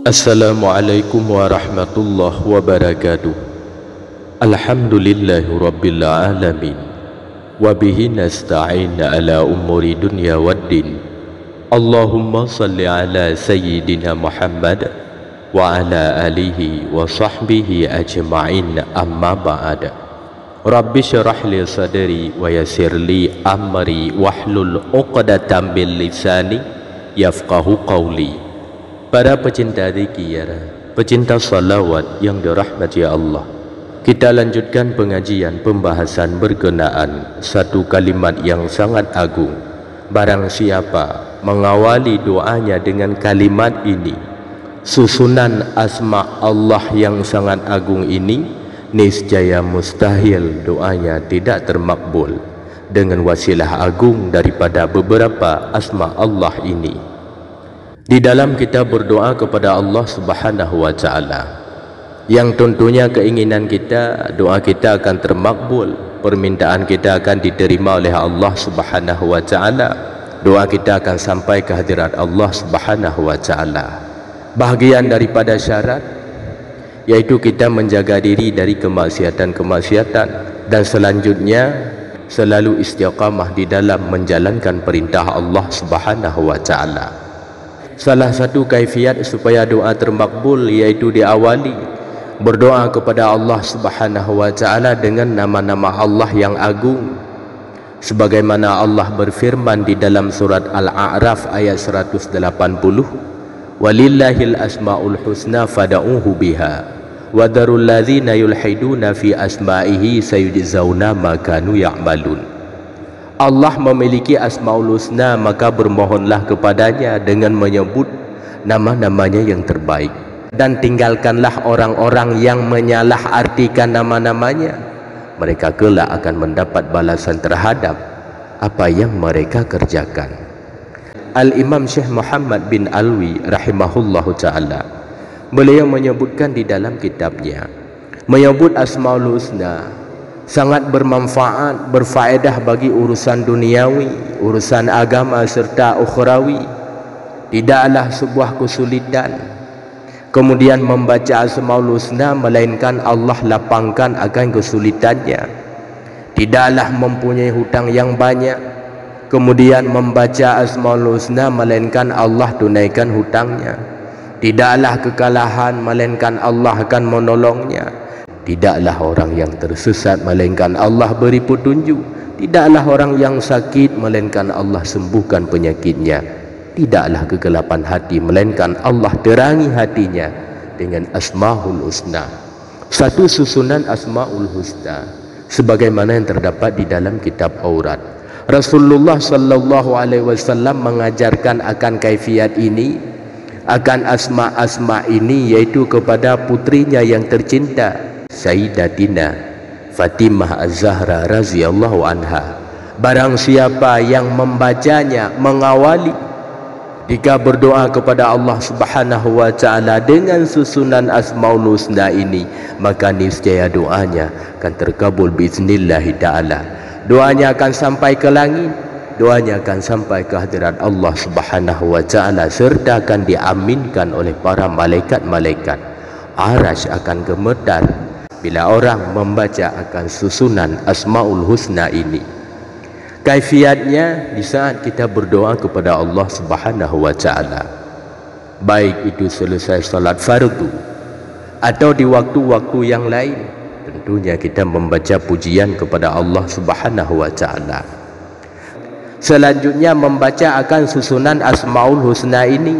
Assalamualaikum warahmatullahi wabarakatuh. Alhamdulillahi rabbil alamin. Wabihi nasta'in ala umuri dunya waddin. Allahumma salli ala sayyidina Muhammad wa ala alihi wa sahbihi ajma'in, amma ba'd. Rabbi syarah li sadri wa yassir li amri wahlul 'uqdatam min lisani yafqahu qawli. Para pecinta zikir, pecinta salawat yang dirahmati Allah, kita lanjutkan pengajian pembahasan berkenaan satu kalimat yang sangat agung. Barang siapa mengawali doanya dengan kalimat ini, susunan asma Allah yang sangat agung ini, niscaya mustahil doanya tidak termakbul dengan wasilah agung daripada beberapa asma Allah ini. Di dalam kita berdoa kepada Allah Subhanahu wa Ta'ala, yang tentunya keinginan kita, doa kita akan termakbul, permintaan kita akan diterima oleh Allah Subhanahu wa Ta'ala, doa kita akan sampai ke hadirat Allah Subhanahu wa Ta'ala. Bahagian daripada syarat yaitu kita menjaga diri dari kemaksiatan-kemaksiatan, dan selanjutnya selalu istiqamah di dalam menjalankan perintah Allah Subhanahu wa Ta'ala. Salah satu kaifiat supaya doa termakbul yaitu diawali berdoa kepada Allah Subhanahu wa Ta'ala dengan nama-nama Allah yang agung, sebagaimana Allah berfirman di dalam surat Al-A'raf ayat 180, walillahil asma'ul husna fada'uhu biha wa darul ladzina yulhiduna fi asma'ihi sayujzauna ma kanu ya'malun. Allah memiliki asmaul husna, maka bermohonlah kepadanya dengan menyebut nama-namanya yang terbaik, dan tinggalkanlah orang-orang yang menyalah artikan nama-namanya. Mereka kelak akan mendapat balasan terhadap apa yang mereka kerjakan. Al-Imam Syekh Muhammad bin Alwi rahimahullahu ta'ala, beliau menyebutkan di dalam kitabnya, menyebut asmaul husna sangat bermanfaat, berfaedah bagi urusan duniawi, urusan agama serta ukhrawi. Tidaklah sebuah kesulitan kemudian membaca asmaul husna, melainkan Allah lapangkan akan kesulitannya. Tidaklah mempunyai hutang yang banyak kemudian membaca asmaul husna, melainkan Allah tunaikan hutangnya. Tidaklah kekalahan, melainkan Allah akan menolongnya. Tidaklah orang yang tersesat, melainkan Allah beri petunjuk. Tidaklah orang yang sakit, melainkan Allah sembuhkan penyakitnya. Tidaklah kegelapan hati, melainkan Allah terangi hatinya dengan asmaul husna. Satu susunan asmaul husna sebagaimana yang terdapat di dalam kitab Aurat. Rasulullah sallallahu alaihi wasallam mengajarkan akan kaifiat ini, akan asma-asma ini, yaitu kepada putrinya yang tercinta Sayyidatina Fatimah Az-Zahra radhiyallahu anha. Barang siapa yang membacanya, mengawali jika berdoa kepada Allah Subhanahu wa Ta'ala dengan susunan asmaul husna ini, maka niscaya doanya akan terkabul biiznillah ta'ala. Doanya akan sampai ke langit, doanya akan sampai ke hadirat Allah Subhanahu wa Ta'ala, serta akan diaminkan oleh para malaikat-malaikat. Arasy akan gemetar bila orang membaca akan susunan asmaul husna ini. Kaifiatnya di saat kita berdoa kepada Allah Subhanahu wa Ta'ala, baik itu selesai salat fardu atau di waktu-waktu yang lain, tentunya kita membaca pujian kepada Allah Subhanahu wa Ta'ala. Selanjutnya membaca akan susunan asmaul husna ini,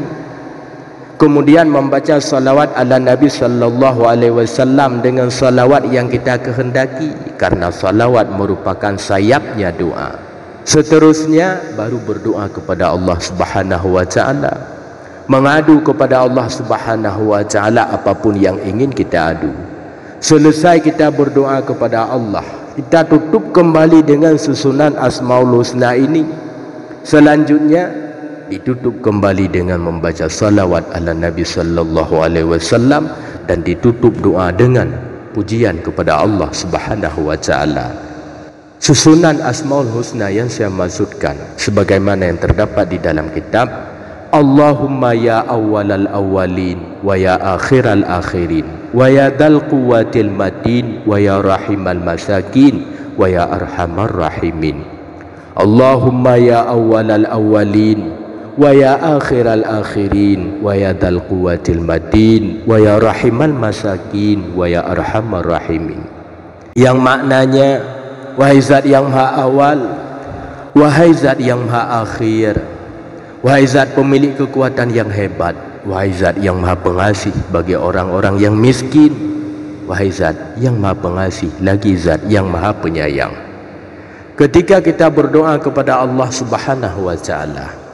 kemudian membaca salawat ala Nabi sallallahu alaihi wasallam dengan salawat yang kita kehendaki, karena salawat merupakan sayapnya doa. Seterusnya baru berdoa kepada Allah Subhanahu wa Ta'ala, mengadu kepada Allah Subhanahu wa Ta'ala apapun yang ingin kita adu. Selesai kita berdoa kepada Allah, kita tutup kembali dengan susunan asmaul husna ini. Selanjutnya ditutup kembali dengan membaca salawat ala Nabi sallallahu alaihi wasallam, dan ditutup doa dengan pujian kepada Allah Subhanahu wa Ta'ala. Susunan asmaul husna yang saya maksudkan sebagaimana yang terdapat di dalam kitab Allahumma ya awwalal awwalin wa ya akhiral akhirin wa ya dzal quwwatil matin wa ya rahimal masakin wa ya arhamar rahimin. Allahumma ya awwalal awwalin wa ya akhiral akhirin wa ya dzal quwwatil matin wa ya rahimal masakin wa ya arhamar rahimin. Yang maknanya, wahai zat yang maha awal, wahai zat yang maha akhir, wahai zat pemilik kekuatan yang hebat, wahai zat yang maha pengasih bagi orang-orang yang miskin, wahai zat yang maha pengasih lagi zat yang maha penyayang. Ketika kita berdoa kepada Allah Subhanahu wa ta'ala,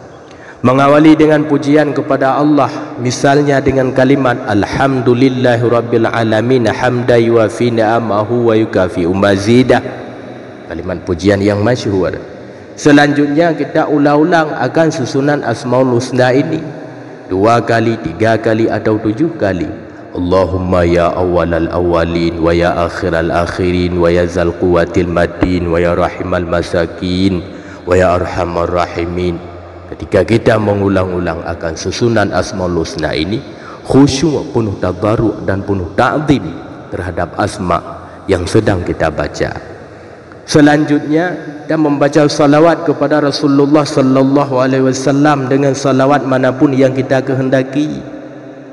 mengawali dengan pujian kepada Allah, misalnya dengan kalimat Alhamdulillahi Rabbil Alamin hamda yuwafi ni'amahu wa yukafi'u mazidah, kalimat pujian yang masyhur. Selanjutnya kita ulang-ulang akan susunan Asmaul Husna ini 2 kali, 3 kali atau 7 kali. Allahumma ya awwalal awwalin wa ya akhiral akhirin wa ya dzal quwwatil matin wa ya rahimal masakin wa ya arhamar rahimin. Ketika kita mengulang-ulang akan susunan Asmaul Husna ini, khusyuk, penuh tadarruk dan penuh ta'zim terhadap asma yang sedang kita baca. Selanjutnya kita membaca salawat kepada Rasulullah sallallahu alaihi wasallam dengan salawat manapun yang kita kehendaki.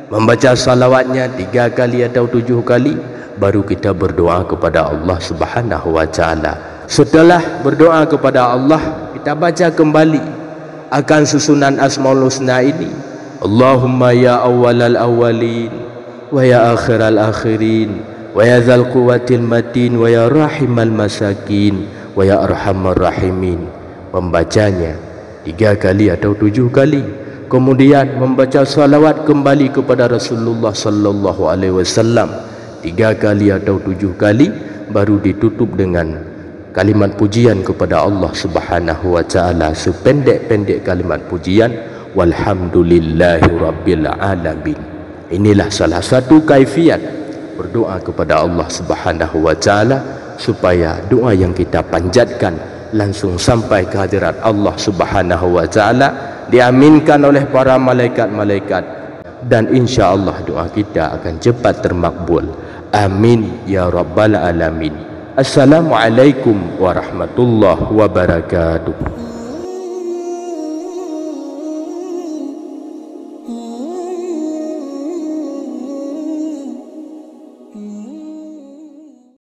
Membaca salawatnya 3 kali atau 7 kali, baru kita berdoa kepada Allah Subhanahu wa ta'ala. Setelah berdoa kepada Allah, kita baca kembali akan susunan Asmaul Husna ini. Allahumma ya awwalal awwalin wa ya akhiral akhirin wa ya dzal quwwatil matin wa ya rahimal masakin wa ya arhamar rahimin. Membacanya 3 kali atau 7 kali, kemudian membaca salawat kembali kepada Rasulullah sallallahu alaihi wasallam 3 kali atau 7 kali, baru ditutup dengan kalimat pujian kepada Allah Subhanahu wa ta'ala, sependek-pendek kalimat pujian, walhamdulillahi rabbil alamin. Inilah salah satu kaifiat berdoa kepada Allah Subhanahu wa ta'ala, supaya doa yang kita panjatkan langsung sampai ke hadirat Allah Subhanahu wa ta'ala, diaminkan oleh para malaikat-malaikat, dan insya Allah doa kita akan cepat termakbul. Amin ya rabbal alamin. Assalamualaikum warahmatullahi wabarakatuh. Mm-hmm.